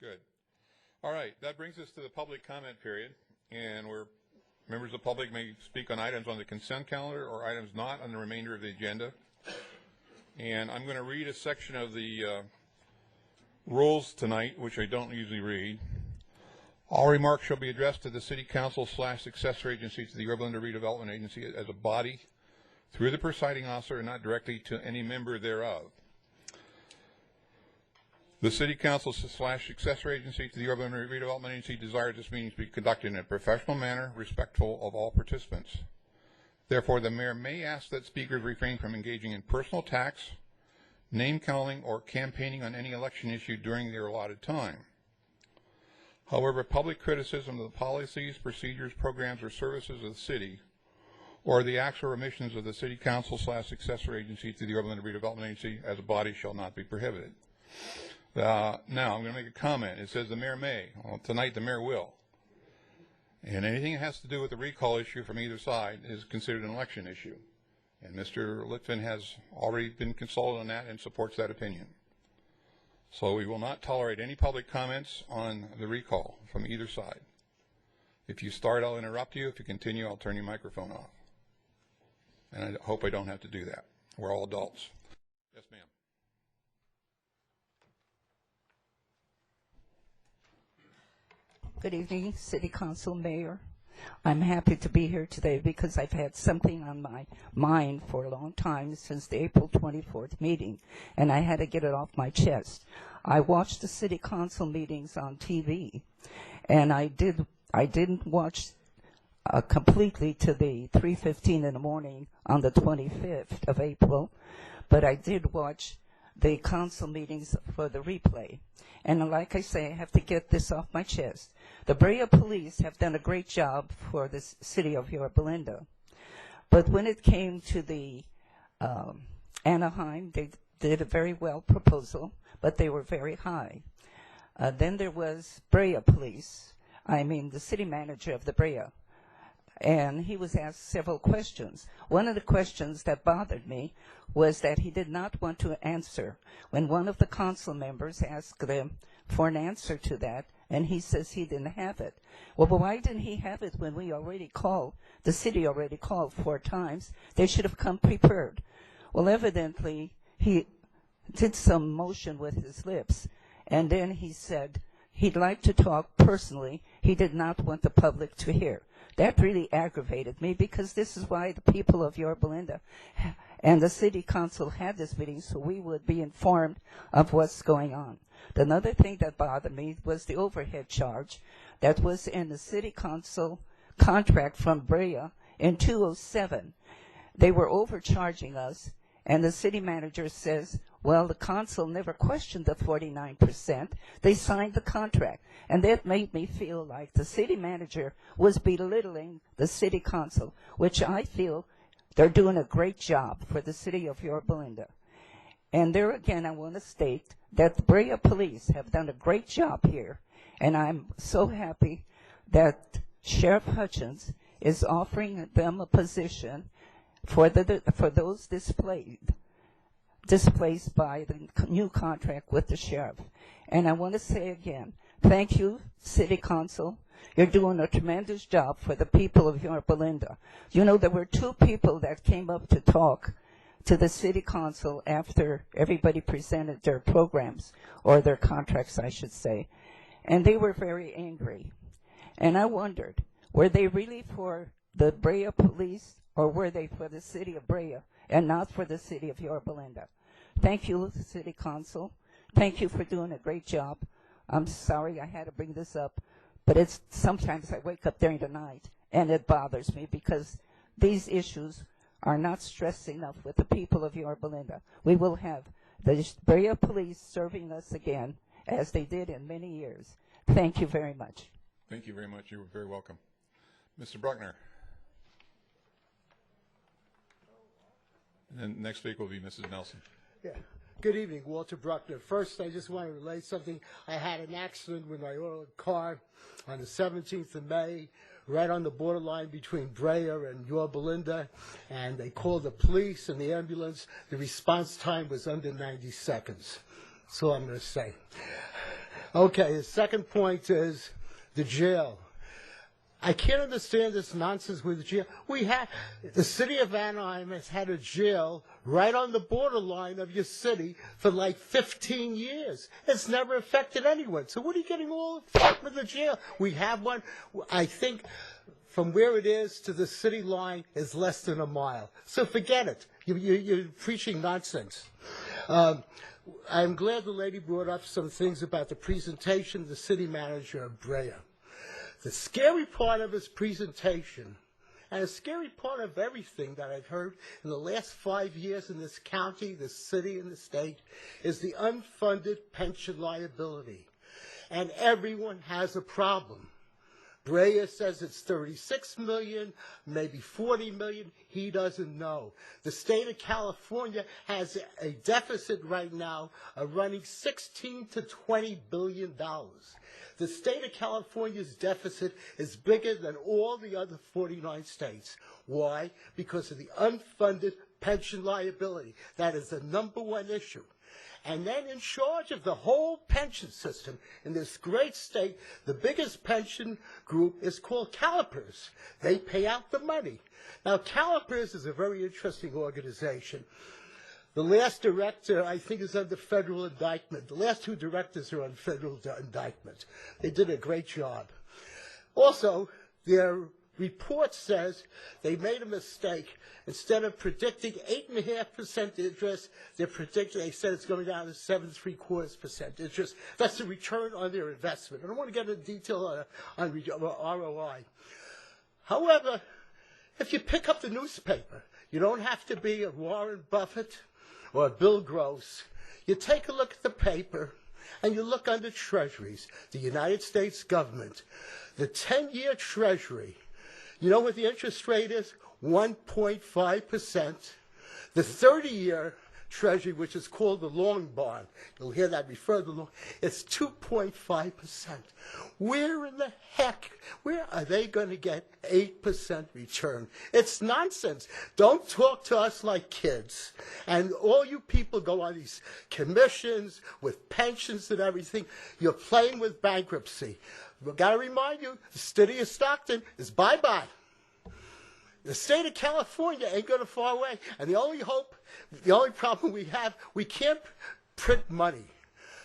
Good. All right, that brings us to the public comment period, and members of the public may speak on items on the consent calendar or items not on the remainder of the agenda. And I'm going to read a section of the rules tonight, which I don't usually read. All remarks shall be addressed to the City Council / successor agency to the Yorba Linda Redevelopment Agency as a body through the presiding officer and not directly to any member thereof. The City Council / successor agency to the Yorba Linda Redevelopment Agency desires this meeting to be conducted in a professional manner, respectful of all participants. Therefore, the mayor may ask that speakers refrain from engaging in personal attacks, name calling, or campaigning on any election issue during their allotted time. However, public criticism of the policies, procedures, programs, or services of the city, or the acts or omissions of the City Council / successor agency to the Yorba Linda Redevelopment Agency as a body shall not be prohibited. Now, I'm going to make a comment. It says the mayor may. Well, tonight the mayor will. And anything that has to do with the recall issue from either side is considered an election issue. And Mr. Litvin has already been consulted on that and supports that opinion. So we will not tolerate any public comments on the recall from either side. If you start, I'll interrupt you. If you continue, I'll turn your microphone off. And I hope I don't have to do that. We're all adults. Yes, ma'am. Good evening, City Council, Mayor. I'm happy to be here today because I've had something on my mind for a long time since the April 24th meeting, and I had to get it off my chest. I watched the City Council meetings on TV, and I didn't watch completely to the 3:15 in the morning on the 25th of April, but I did watch the council meetings for the replay. And like I say, I have to get this off my chest. The Brea Police have done a great job for the city of Yorba Linda. But when it came to the Anaheim, they did a very well proposal, but they were very high. Then there was Brea Police, the city manager of the Brea. And he was asked several questions. One of the questions that bothered me was that he did not want to answer when one of the council members asked him for an answer to that, and he says he didn't have it. Well, but why didn't he have it when we already called? The city already called 4 times. They should have come prepared. Well, evidently, he did some motion with his lips, and then he said he'd like to talk personally. He did not want the public to hear. That really aggravated me because this is why the people of Yorba Linda and the city council had this meeting, so we would be informed of what's going on. Another thing that bothered me was the overhead charge that was in the city council contract from Brea in 2007. They were overcharging us, and the city manager says, well, the council never questioned the 49%. They signed the contract. And that made me feel like the city manager was belittling the city council, which I feel they're doing a great job for the city of Yorba Linda. And there again, I want to state that the Brea Police have done a great job here. And I'm so happy that Sheriff Hutchins is offering them a position for those displaced by the new contract with the sheriff. And I want to say again, thank you, City Council. You're doing a tremendous job for the people of Yorba Linda. You know, there were 2 people that came up to talk to the City Council after everybody presented their programs, or their contracts, I should say. And they were very angry. And I wondered, were they really for the Brea Police, or were they for the city of Brea and not for the city of Yorba Linda? Thank you, City Council. Thank you for doing a great job. I'm sorry I had to bring this up, but sometimes I wake up during the night and it bothers me because these issues are not stressed enough with the people of Yorba Linda. We will have the Brea Police serving us again as they did in many years. Thank you very much. Thank you very much. You're very welcome. Mr. Bruckner. And then next week will be Mrs. Nelson. Yeah. Good evening, Walter Bruckner. First, I just want to relate something. I had an accident with my old car on the 17th of May, right on the borderline between Brea and Yorba Linda, and they called the police and the ambulance. The response time was under 90 seconds. That's all I'm going to say. Okay, the second point is the jail. I can't understand this nonsense with the jail. The city of Anaheim has had a jail right on the borderline of your city for like 15 years. It's never affected anyone. So what are you getting all with the jail? We have one. I think from where it is to the city line is less than a mile. So forget it. You're preaching nonsense. I'm glad the lady brought up some things about the presentation of the city manager of Brea. The scary part of his presentation, and a scary part of everything that I've heard in the last 5 years in this county, the city, and the state, is the unfunded pension liability. And everyone has a problem. Brea says it's 36 million, maybe 40 million. He doesn't know. The state of California has a deficit right now of running 16 to 20 billion dollars. The state of California's deficit is bigger than all the other 49 states. Why? Because of the unfunded pension liability. That is the number one issue. And then in charge of the whole pension system in this great state, the biggest pension group is called Calipers. They pay out the money. Now, Calipers is a very interesting organization. The last director, I think, is under federal indictment. The last two directors are on federal indictment. They did a great job. Also, their report says they made a mistake. Instead of predicting 8.5% interest, they said it's going down to 7.75% interest. That's the return on their investment. I don't want to get into detail on ROI. However, if you pick up the newspaper, you don't have to be a Warren Buffett or Bill Gross. You take a look at the paper, and you look under Treasuries, the United States government, the 10-year Treasury. You know what the interest rate is? 1.5%. The 30-year Treasury, which is called the long bond, you'll hear that referred to long, it's 2.5%. Where in the heck, where are they going to get 8% return? It's nonsense. Don't talk to us like kids. And all you people go on these commissions with pensions and everything. You're playing with bankruptcy. We've got to remind you, the city of Stockton is bye-bye. The state of California ain't going to fall away. And the only problem we have, we can't print money.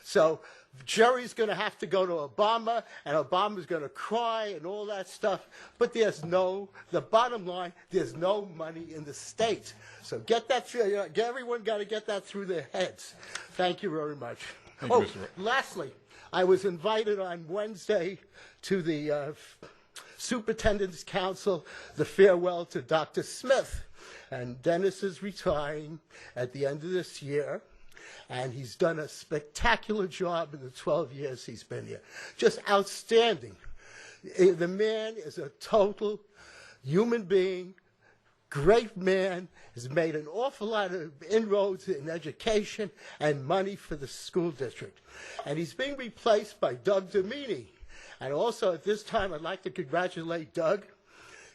So Jerry's going to have to go to Obama, and Obama's going to cry and all that stuff. But the bottom line, there's no money in the state. So get that through. Everyone got to get that through their heads. Thank you very much. Thank you, Mr. Lastly, I was invited on Wednesday to the Superintendent's Council, the farewell to Dr. Smith. And Dennis is retiring at the end of this year, and he's done a spectacular job in the 12 years he's been here. Just outstanding. The man is a total human being, great man, has made an awful lot of inroads in education and money for the school district. And he's being replaced by Doug Domini. And also at this time, I'd like to congratulate Doug,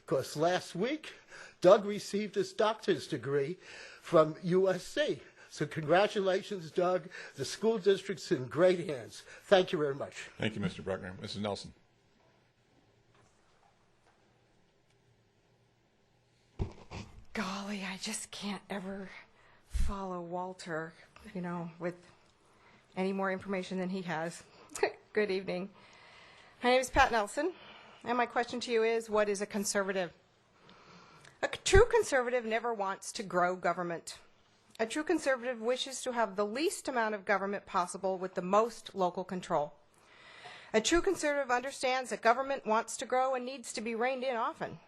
because last week, Doug received his doctor's degree from USC. So congratulations, Doug. The school district's in great hands. Thank you very much. Thank you, Mr. Bruckner. Mrs. Nelson. Golly, I just can't ever follow Walter, with any more information than he has. Good evening. My name is Pat Nelson, and my question to you is, what is a conservative? A true conservative never wants to grow government. A true conservative wishes to have the least amount of government possible with the most local control. A true conservative understands that government wants to grow and needs to be reined in often.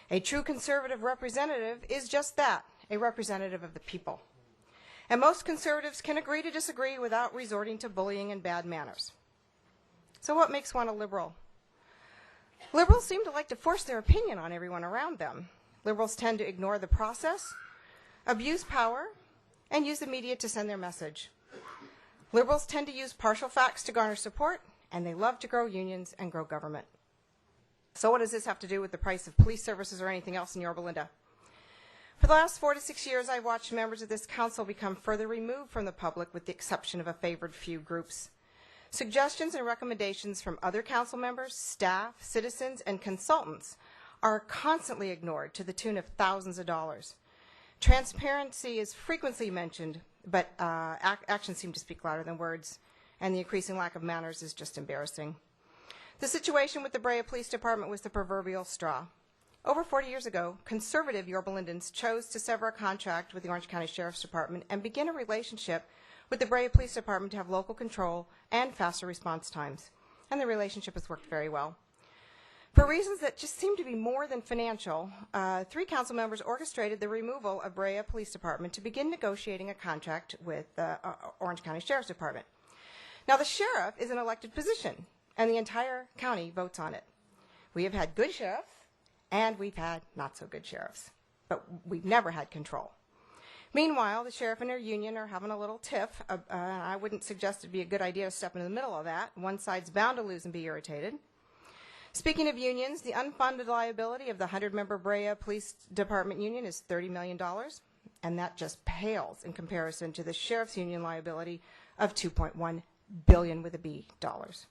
A true conservative representative is just that, a representative of the people. And most conservatives can agree to disagree without resorting to bullying and bad manners. So what makes one a liberal? Liberals seem to like to force their opinion on everyone around them. Liberals tend to ignore the process, abuse power, and use the media to send their message. Liberals tend to use partial facts to garner support, and they love to grow unions and grow government. So what does this have to do with the price of police services or anything else in Yorba Linda? For the last 4 to 6 years, I've watched members of this council become further removed from the public with the exception of a favored few groups. Suggestions and recommendations from other council members, staff, citizens, and consultants are constantly ignored to the tune of thousands of dollars. Transparency is frequently mentioned, but actions seem to speak louder than words, and the increasing lack of manners is just embarrassing. The situation with the Brea Police Department was the proverbial straw. Over 40 years ago, conservative Yorba Lindans chose to sever a contract with the Orange County Sheriff's Department and begin a relationship with the Brea Police Department to have local control and faster response times. And the relationship has worked very well. For reasons that just seem to be more than financial, 3 council members orchestrated the removal of Brea Police Department to begin negotiating a contract with the Orange County Sheriff's Department. Now, the sheriff is an elected position, and the entire county votes on it. We have had good sheriffs, and we've had not so good sheriffs, but we've never had control. Meanwhile, the sheriff and her union are having a little tiff, and I wouldn't suggest it'd be a good idea to step into the middle of that. One side's bound to lose and be irritated. Speaking of unions, the unfunded liability of the 100-member Brea Police Department union is $30 million, and that just pales in comparison to the sheriff's union liability of $2.1 billion with a B dollars.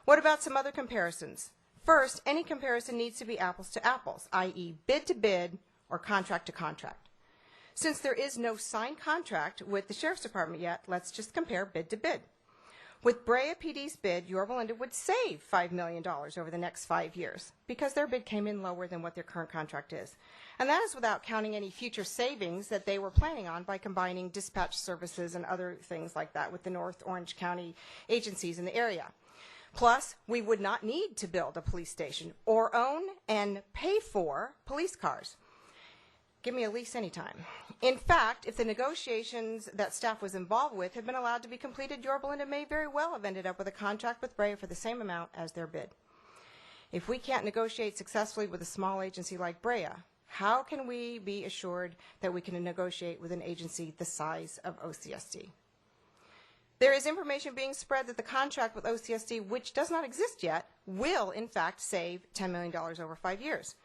What about some other comparisons? First, any comparison needs to be apples to apples, i.e. bid to bid or contract to contract. Since there is no signed contract with the Sheriff's Department yet, let's just compare bid to bid. With Brea PD's bid, Yorba Linda would save $5 million over the next 5 years because their bid came in lower than what their current contract is. And that is without counting any future savings that they were planning on by combining dispatch services and other things like that with the North Orange County agencies in the area. Plus, we would not need to build a police station or own and pay for police cars. Give me a lease anytime. In fact, if the negotiations that staff was involved with had been allowed to be completed, Yorba Linda may very well have ended up with a contract with Brea for the same amount as their bid. If we can't negotiate successfully with a small agency like Brea, how can we be assured that we can negotiate with an agency the size of OCSD? There is information being spread that the contract with OCSD, which does not exist yet, will in fact save $10 million over 5 years.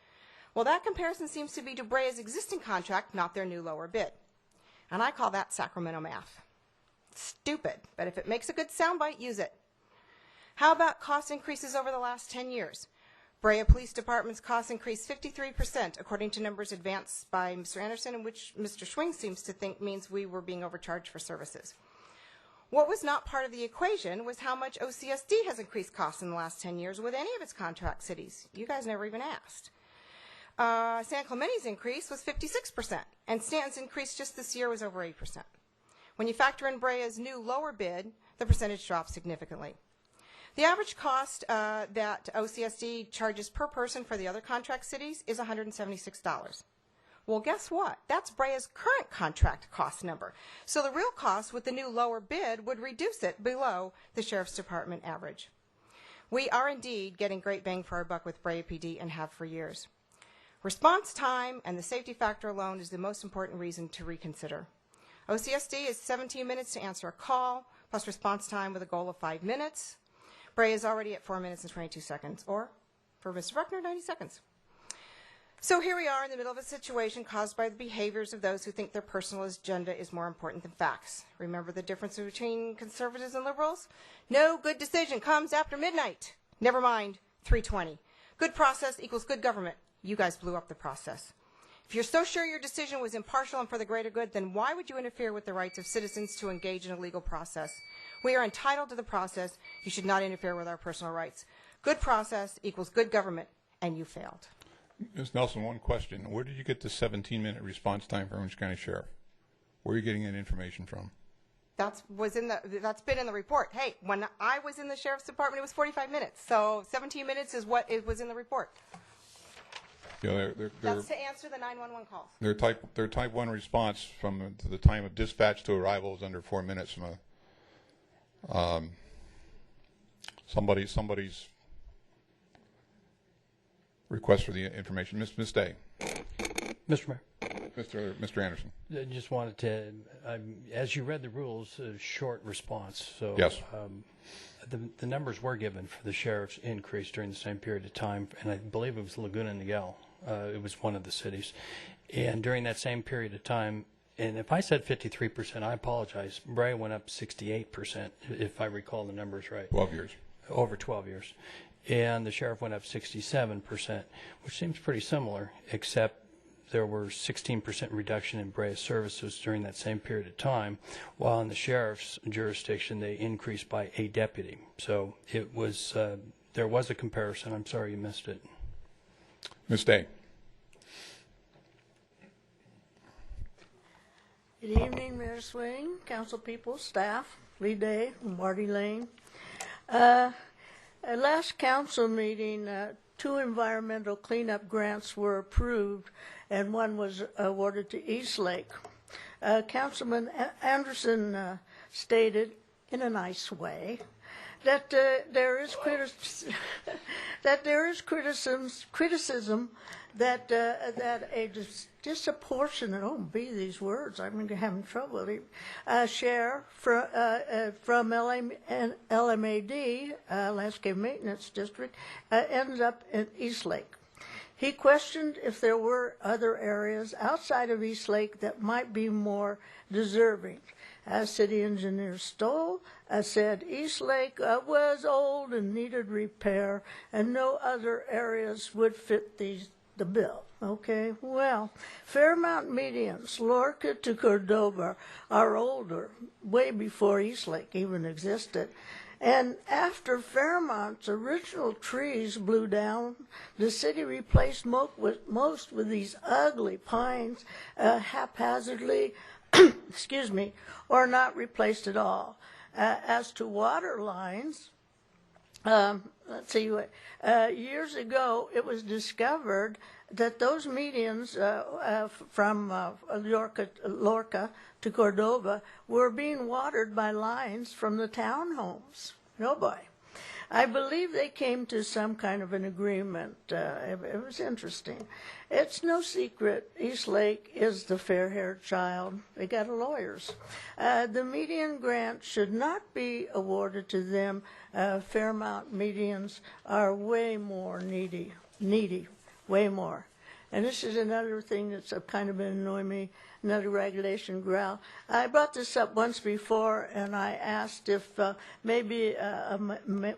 Well, that comparison seems to be to Brea's existing contract, not their new lower bid. And I call that Sacramento math. Stupid, but if it makes a good soundbite, use it. How about cost increases over the last 10 years? Brea Police Department's costs increased 53%, according to numbers advanced by Mr. Anderson, in which Mr. Schwing seems to think means we were being overcharged for services. What was not part of the equation was how much OCSD has increased costs in the last 10 years with any of its contract cities. You guys never even asked. San Clemente's increase was 56%, and Stanton's increase just this year was over 8%. When you factor in Brea's new lower bid, the percentage drops significantly. The average cost that OCSD charges per person for the other contract cities is $176. Well, guess what? That's Brea's current contract cost number. So the real cost with the new lower bid would reduce it below the Sheriff's Department average. We are indeed getting great bang for our buck with Brea PD and have for years. Response time and the safety factor alone is the most important reason to reconsider. OCSD is 17 minutes to answer a call, plus response time with a goal of 5 minutes. Brea is already at 4 minutes and 22 seconds, or, for Mr. Bruckner, 90 seconds. So here we are in the middle of a situation caused by the behaviors of those who think their personal agenda is more important than facts. Remember the difference between conservatives and liberals? No good decision comes after midnight. Never mind, 3:20. Good process equals good government. You guys blew up the process. If you're so sure your decision was impartial and for the greater good, then why would you interfere with the rights of citizens to engage in a legal process? We are entitled to the process. You should not interfere with our personal rights. Good process equals good government, and you failed. Ms. Nelson, one question. Where did you get the 17-minute response time for Orange County Sheriff? Where are you getting that information from? That's been in the report. Hey, when I was in the Sheriff's Department, it was 45 minutes. So 17 minutes is what it was in the report. Yeah, That's to answer the 911 calls. Their type 1 response from the time of dispatch to arrival is under 4 minutes from somebody's request for the information. Ms. Day. Mr. Mayor. Mr. Anderson. I just wanted to, as you read the rules, a short response. So yes. The numbers were given for the sheriff's increase during the same period of time, and I believe it was Laguna Niguel. It was one of the cities. And during that same period of time, And if I said 53%, I apologize. Brea went up 68%, if I recall the numbers right. 12 years. Over 12 years. And the sheriff went up 67%, which seems pretty similar, except there were 16% reduction in Brea services during that same period of time, while in the sheriff's jurisdiction they increased by a deputy. So it was there was a comparison. I'm sorry you missed it. Ms. Day. Good evening, Mayor Swing, council people, staff, Lee Day, Marty Lane. At last council meeting, 2 environmental cleanup grants were approved, and one was awarded to Eastlake. Councilman Anderson stated, in a nice way, that there is criticism that a disproportionate, these words, I'm having trouble, share from LMAD, Landscape Maintenance District, ends up in Eastlake. He questioned if there were other areas outside of Eastlake that might be more deserving. As City Engineer Stoll said, Eastlake was old and needed repair, and no other areas would fit the bill. Okay, well, Fairmount medians, Lorca to Cordova, are older, way before Eastlake even existed. And after Fairmont's original trees blew down, the city replaced most with these ugly pines haphazardly, excuse me, or not replaced at all. As to water lines, let's see, years ago it was discovered that those medians from Lorca to Cordova were being watered by lines from the townhomes. Oh boy. I believe they came to some kind of an agreement. It was interesting. It's no secret Eastlake is the fair-haired child. They got lawyers. The median grant should not be awarded to them. Fairmount medians are way more needy, way more. And this is another thing that's kind of been annoying me, another regulation growl. I brought this up once before, and I asked if maybe a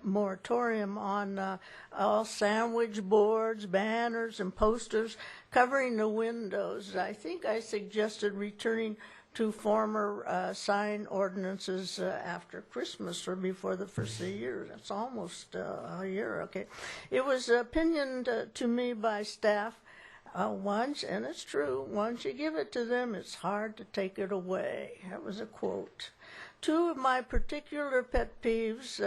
moratorium on all sandwich boards, banners, and posters covering the windows. I think I suggested returning to former sign ordinances after Christmas or before the first of the year. That's almost a year, okay. It was opinioned to me by staff once, and it's true, once you give it to them, it's hard to take it away. That was a quote. 2 of my particular pet peeves,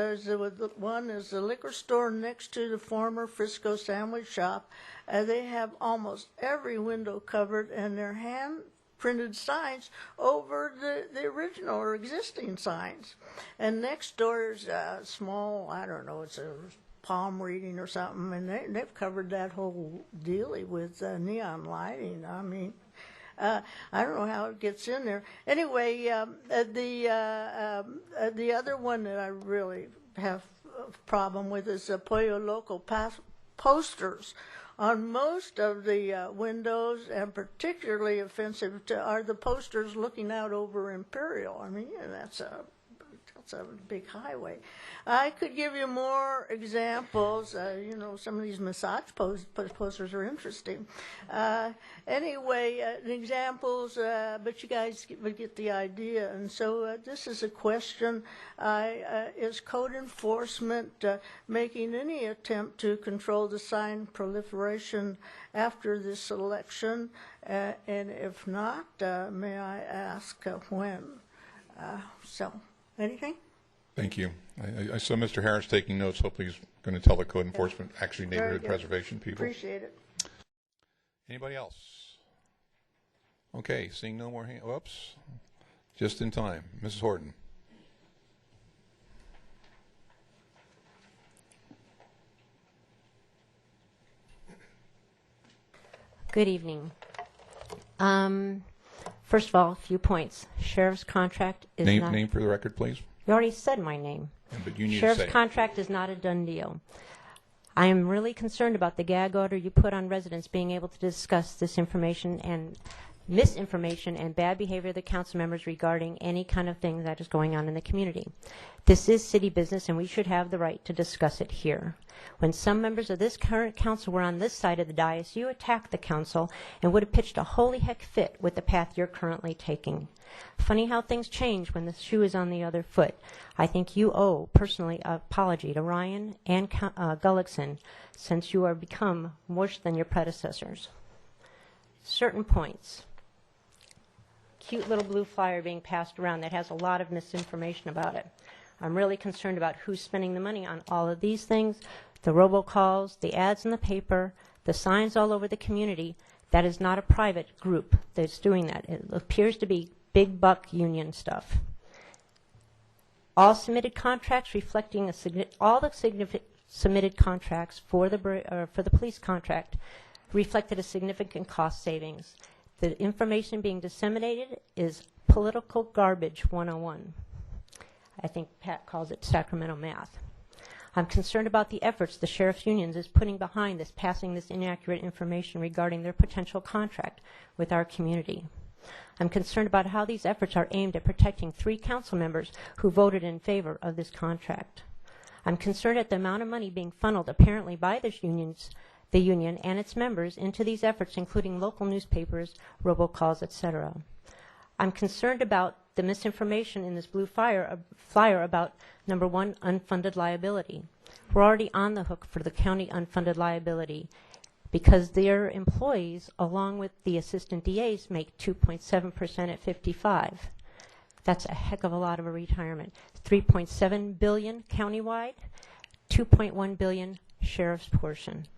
one is the liquor store next to the former Frisco sandwich shop. They have almost every window covered, and their hand-printed signs over the original or existing signs. And next door is a small, I don't know, it's a palm reading or something, and they've covered that whole dealie with neon lighting. I mean, I don't know how it gets in there. Anyway, the other one that I really have a problem with is the Pollo Loco posters on most of the windows, and particularly offensive are the posters looking out over Imperial. I mean, that's a big highway. I could give you more examples. Some of these massage posters are interesting. Anyway, examples, but you guys would get the idea. And so this is a question. Is code enforcement making any attempt to control the sign proliferation after this election? And if not, may I ask when? Anything? Thank you. I saw Mr. Harris taking notes. Hopefully he's going to tell the code enforcement, actually neighborhood preservation people. Appreciate it. Anybody else? Okay, seeing no more hands. Whoops. Just in time. Mrs. Horton. Good evening. First of all, a few points. Sheriff's contract is not... Name for the record, please. You already said my name. Yeah, but you need Sheriff's to say contract is not a done deal. I am really concerned about the gag order you put on residents being able to discuss this information, and misinformation and bad behavior of the council members regarding any kind of thing that is going on in the community. This is city business, and we should have the right to discuss it here. When some members of this current council were on this side of the dais, you attacked the council and would have pitched a holy heck fit with the path you're currently taking. Funny how things change when the shoe is on the other foot. I think you owe, personally, an apology to Ryan and Gullickson, since you are become worse than your predecessors. Certain points. Cute little blue flyer being passed around that has a lot of misinformation about it. I'm really concerned about who's spending the money on all of these things, the robocalls, the ads in the paper, the signs all over the community. That is not a private group that's doing that. It appears to be big buck union stuff. All submitted contracts reflecting all the submitted contracts for the police contract reflected a significant cost savings. The information being disseminated is political garbage 101. I think Pat calls it Sacramento math. I'm concerned about the efforts the sheriff's unions is putting behind this, passing this inaccurate information regarding their potential contract with our community. I'm concerned about how these efforts are aimed at protecting 3 council members who voted in favor of this contract. I'm concerned at the amount of money being funneled apparently by the union and its members into these efforts, including local newspapers, robocalls, etc. I'm concerned about the misinformation in this blue flyer about, number 1, unfunded liability. We're already on the hook for the county unfunded liability because their employees, along with the assistant DAs, make 2.7% at 55. That's a heck of a lot of a retirement. 3.7 billion countywide, 2.1 billion sheriff's portion.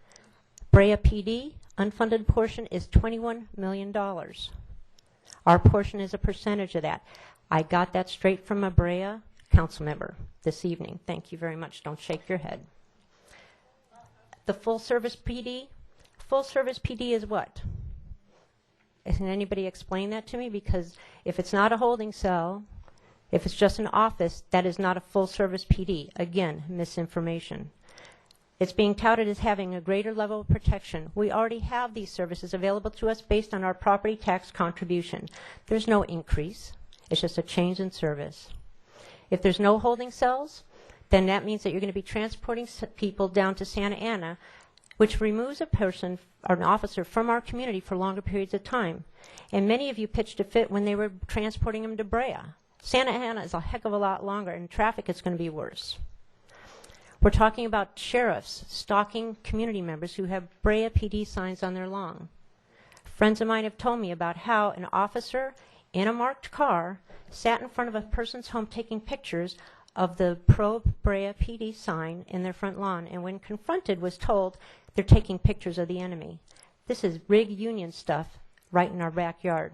Brea PD unfunded portion is $21 million. Our portion is a percentage of that. I got that straight from a Brea council member this evening. Thank you very much. Don't shake your head. The full service PD is what? Can anybody explain that to me? Because if it's not a holding cell, if it's just an office, that is not a full service PD. Again, misinformation. It's being touted as having a greater level of protection. We already have these services available to us based on our property tax contribution. There's no increase. It's just a change in service. If there's no holding cells, then that means that you're going to be transporting people down to Santa Ana, which removes a person or an officer from our community for longer periods of time. And many of you pitched a fit when they were transporting them to Brea. Santa Ana is a heck of a lot longer, and traffic is going to be worse. We're talking about sheriffs stalking community members who have Brea PD signs on their lawn. Friends of mine have told me about how an officer in a marked car sat in front of a person's home taking pictures of the pro Brea PD sign in their front lawn, and when confronted was told they're taking pictures of the enemy. This is rig union stuff right in our backyard.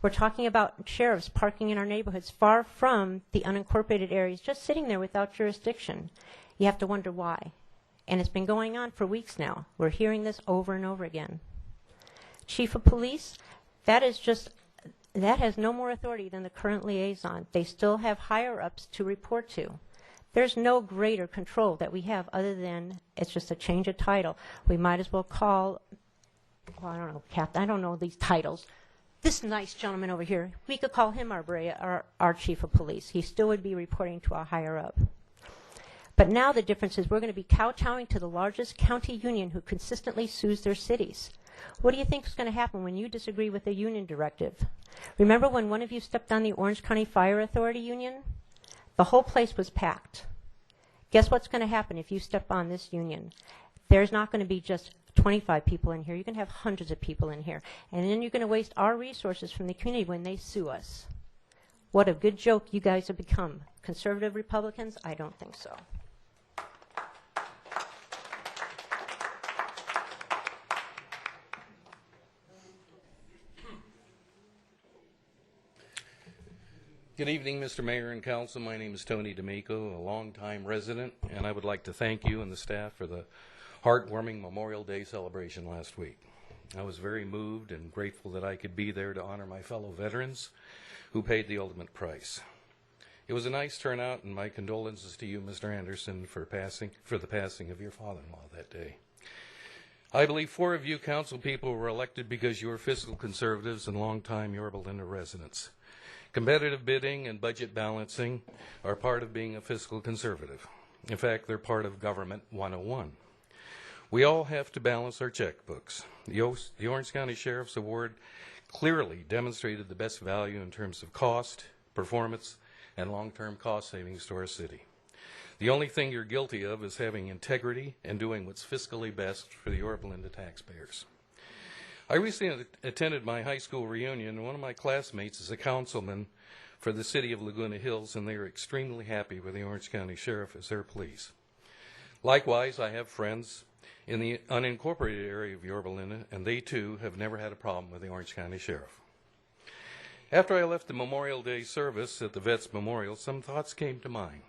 We're talking about sheriffs parking in our neighborhoods far from the unincorporated areas, just sitting there without jurisdiction. You have to wonder why. And it's been going on for weeks now. We're hearing this over and over again. Chief of police, that has no more authority than the current liaison. They still have higher-ups to report to. There's no greater control that we have other than it's just a change of title. We might as well call, well, I don't know, Captain, I don't know these titles. This nice gentleman over here, we could call him our chief of police. He still would be reporting to a higher up. But now the difference is we're going to be kowtowing to the largest county union who consistently sues their cities. What do you think is going to happen when you disagree with a union directive? Remember when one of you stepped on the Orange County Fire Authority union? The whole place was packed. Guess what's going to happen if you step on this union? There's not going to be just 25 people in here. You're going to have hundreds of people in here. And then you're going to waste our resources from the community when they sue us. What a good joke you guys have become. Conservative Republicans? I don't think so. Good evening, Mr. Mayor and Council. My name is Tony D'Amico, a longtime resident, and I would like to thank you and the staff for the heartwarming Memorial Day celebration last week. I was very moved and grateful that I could be there to honor my fellow veterans who paid the ultimate price. It was a nice turnout, and my condolences to you, Mr. Anderson, for the passing of your father-in-law that day. I believe 4 of you council people were elected because you are fiscal conservatives and longtime Yorba Linda residents. Competitive bidding and budget balancing are part of being a fiscal conservative. In fact, they're part of Government 101. We all have to balance our checkbooks. The Orange County Sheriff's Award clearly demonstrated the best value in terms of cost, performance, and long-term cost savings to our city. The only thing you're guilty of is having integrity and doing what's fiscally best for the Yorba Linda taxpayers. I recently attended my high school reunion, and one of my classmates is a councilman for the city of Laguna Hills, and they are extremely happy with the Orange County Sheriff as their police. Likewise, I have friends in the unincorporated area of Yorba Linda, and they too have never had a problem with the Orange County Sheriff. After I left the Memorial Day service at the Vets Memorial, some thoughts came to mind.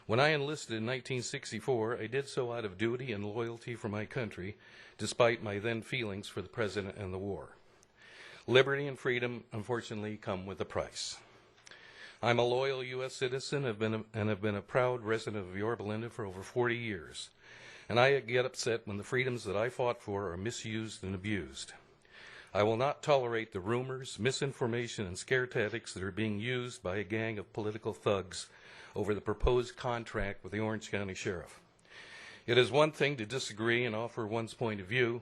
When I enlisted in 1964, I did so out of duty and loyalty for my country, despite my then feelings for the president and the war. Liberty and freedom, unfortunately, come with a price. I'm a loyal U.S. citizen and have been a proud resident of Yorba Linda for over 40 years, and I get upset when the freedoms that I fought for are misused and abused. I will not tolerate the rumors, misinformation, and scare tactics that are being used by a gang of political thugs over the proposed contract with the Orange County Sheriff. It is one thing to disagree and offer one's point of view,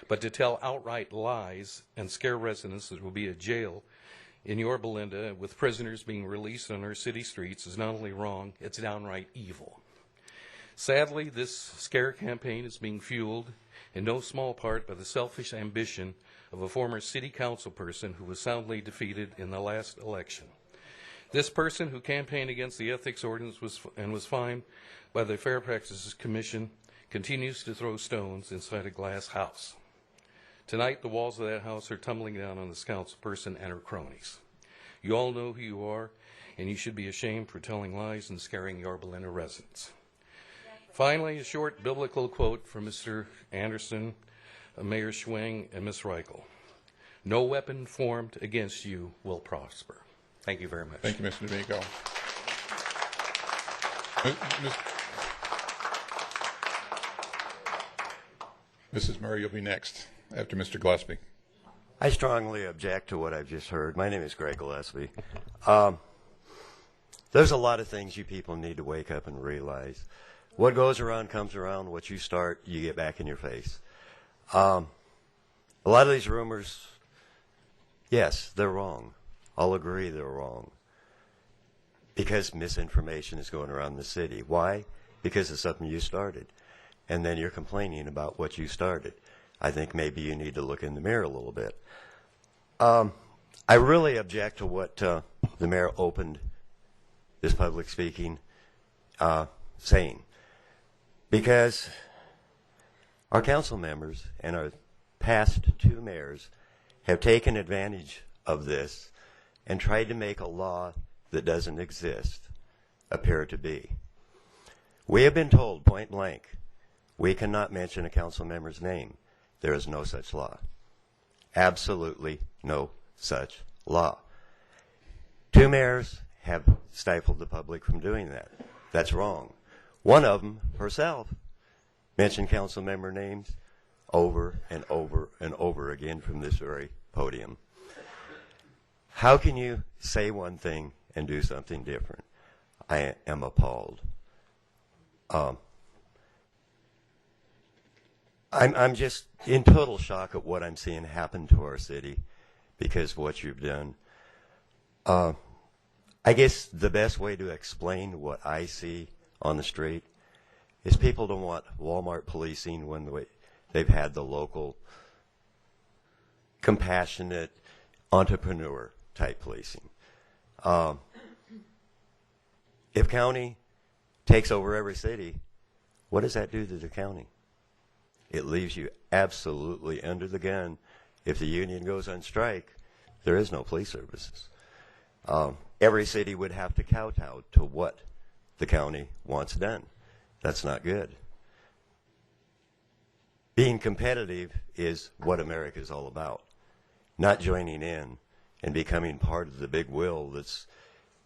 but to tell outright lies and scare residents that there will be a jail in Yorba Linda with prisoners being released on our city streets is not only wrong, it's downright evil. Sadly, this scare campaign is being fueled in no small part by the selfish ambition of a former city council person who was soundly defeated in the last election. This person, who campaigned against the ethics ordinance was fined by the Fair Practices Commission, continues to throw stones inside a glass house. Tonight, the walls of that house are tumbling down on this council person and her cronies. You all know who you are, and you should be ashamed for telling lies and scaring Yorba Linda residents. Finally, a short biblical quote from Mr. Anderson, Mayor Schwing, and Ms. Reichel. No weapon formed against you will prosper. Thank you very much. Thank you, Mr. D'Amico. Mrs. Murray, you'll be next after Mr. Gillespie. I strongly object to what I've just heard. My name is Greg Gillespie. There's a lot of things you people need to wake up and realize. What goes around comes around. What you start, you get back in your face. A lot of these rumors, yes, they're wrong. I'll agree they're wrong. Because misinformation is going around the city. Why? Because it's something you started. And then you're complaining about what you started. I think maybe you need to look in the mirror a little bit. I really object to what the mayor opened this public speaking saying. Because our council members and our past 2 mayors have taken advantage of this and tried to make a law that doesn't exist appear to be. We have been told point blank, we cannot mention a council member's name. There is no such law. Absolutely no such law. 2 mayors have stifled the public from doing that. That's wrong. One of them, herself, mentioned council member names over and over and over again from this very podium. How can you say one thing and do something different? I am appalled. I'm just in total shock at what I'm seeing happen to our city because of what you've done. I guess the best way to explain what I see on the street is people don't want Walmart policing when they've had the local compassionate entrepreneur type policing. If county takes over every city, what does that do to the county? It leaves you absolutely under the gun. If the union goes on strike, there is no police services. Every city would have to kowtow to what the county wants done. That's not good. Being competitive is what America is all about, not joining in and becoming part of the big will that's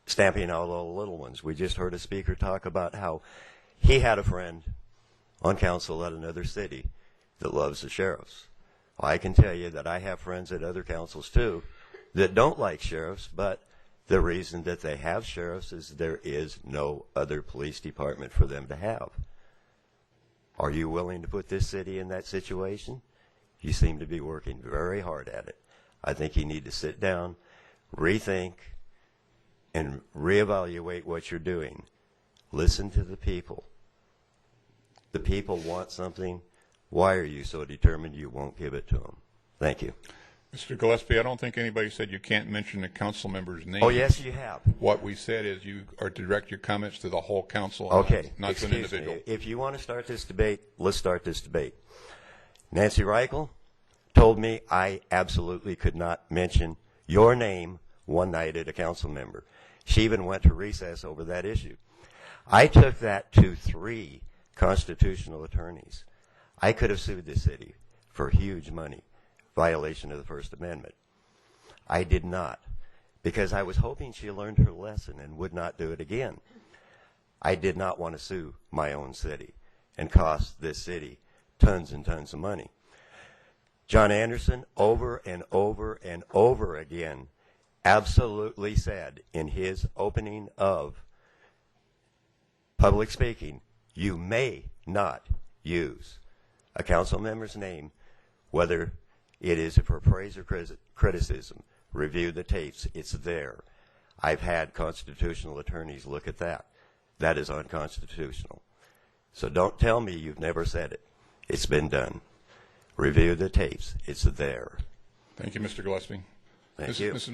stamping out all the little ones. We just heard a speaker talk about how he had a friend on council at another city that loves the sheriffs. Well, I can tell you that I have friends at other councils too that don't like sheriffs, but the reason that they have sheriffs is there is no other police department for them to have. Are you willing to put this city in that situation? You seem to be working very hard at it. I think you need to sit down, rethink, and reevaluate what you're doing. Listen to the people. The people want something. Why are you so determined you won't give it to them? Thank you. Mr. Gillespie, I don't think anybody said you can't mention the council member's name. Oh, yes, you have. What we said is you are to direct your comments to the whole council, Okay. not to an individual. Me. If you want to start this debate, let's start this debate. Nancy Reichel told me I absolutely could not mention your name one night at a council member. She even went to recess over that issue. I took that to 3 constitutional attorneys. I could have sued the city for huge money, violation of the First Amendment. I did not, because I was hoping she learned her lesson and would not do it again. I did not want to sue my own city and cost this city tons and tons of money. John Anderson, over and over and over again, absolutely said in his opening of public speaking, you may not use a council member's name, whether it is for praise or criticism. Review the tapes. It's there. I've had constitutional attorneys look at that. That is unconstitutional. So don't tell me you've never said it. It's been done. Review the tapes. It's there. Thank you, Mr. Gillespie. Thank you. Mrs.